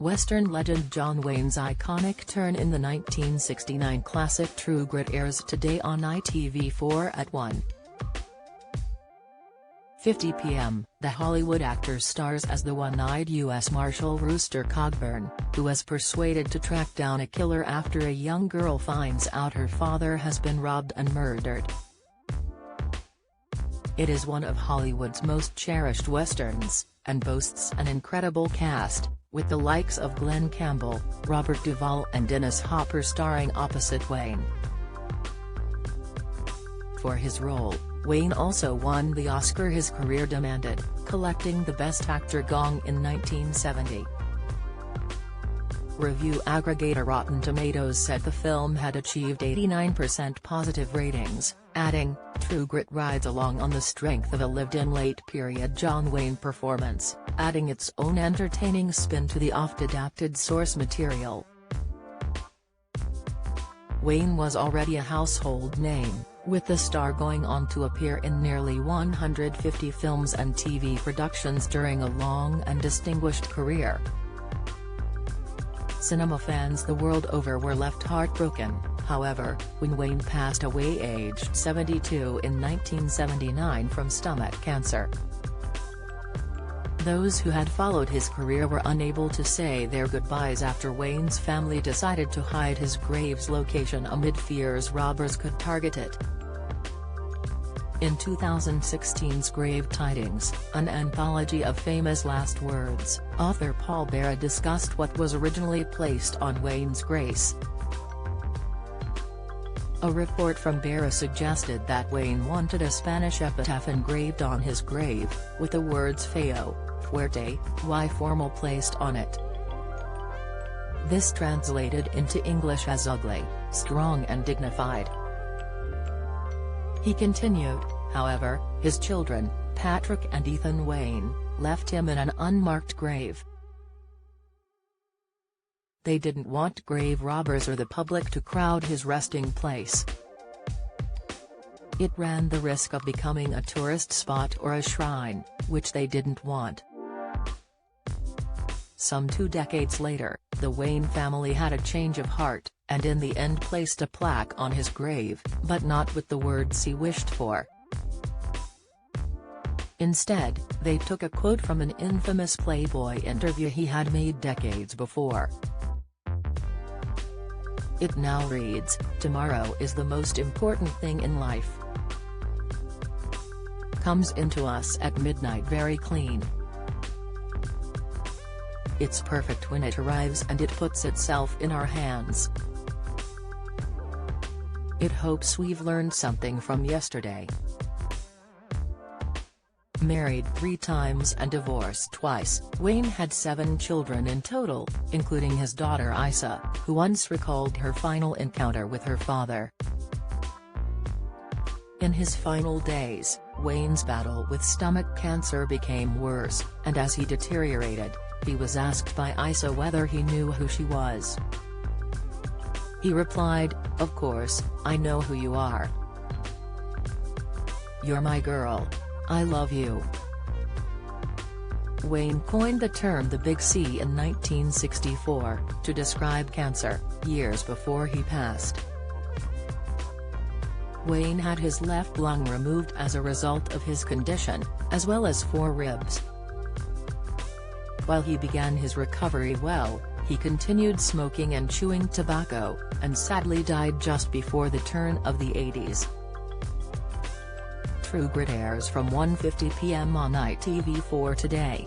Western legend John Wayne's iconic turn in the 1969 classic True Grit airs today on ITV4 at 1:50 p.m. The Hollywood actor stars as the one-eyed U.S. Marshal Rooster Cogburn, who is persuaded to track down a killer after a young girl finds out her father has been robbed and murdered. It is one of Hollywood's most cherished westerns, and boasts an incredible cast, with the likes of Glenn Campbell, Robert Duvall and Dennis Hopper starring opposite Wayne. For his role, Wayne also won the Oscar his career demanded, collecting the Best Actor gong in 1970. Review aggregator Rotten Tomatoes said the film had achieved 89% positive ratings, adding, "True Grit rides along on the strength of a lived-in late-period John Wayne performance, adding its own entertaining spin to the oft-adapted source material." Wayne was already a household name, with the star going on to appear in nearly 150 films and TV productions during a long and distinguished career. Cinema fans the world over were left heartbroken, however, when Wayne passed away aged 72 in 1979 from stomach cancer. Those who had followed his career were unable to say their goodbyes after Wayne's family decided to hide his grave's location amid fears robbers could target it. In 2016's Grave Tidings, an anthology of famous last words, author Paul Barra discussed what was originally placed on Wayne's grace. A report from Barra suggested that Wayne wanted a Spanish epitaph engraved on his grave, with the words Feo, Fuerte, y Formal placed on it. This translated into English as ugly, strong and dignified. He continued, however, his children, Patrick and Ethan Wayne, left him in an unmarked grave. They didn't want grave robbers or the public to crowd his resting place. It ran the risk of becoming a tourist spot or a shrine, which they didn't want. Some 2 decades later, the Wayne family had a change of heart, and in the end placed a plaque on his grave, but not with the words he wished for. Instead, they took a quote from an infamous Playboy interview he had made decades before. It now reads, "Tomorrow is the most important thing in life. Comes into us at midnight very clean. It's perfect when it arrives and it puts itself in our hands. It hopes we've learned something from yesterday." Married 3 times and divorced twice, Wayne had 7 children in total, including his daughter Isa, who once recalled her final encounter with her father. In his final days, Wayne's battle with stomach cancer became worse, and as he deteriorated, he was asked by Isa whether he knew who she was. He replied, "Of course, I know who you are. You're my girl. I love you." Wayne coined the term the Big C in 1964, to describe cancer, years before he passed. Wayne had his left lung removed as a result of his condition, as well as 4 ribs. While he began his recovery well, he continued smoking and chewing tobacco, and sadly died just before the turn of the 80s. True Grit airs from 1:50 p.m. on ITV4 today.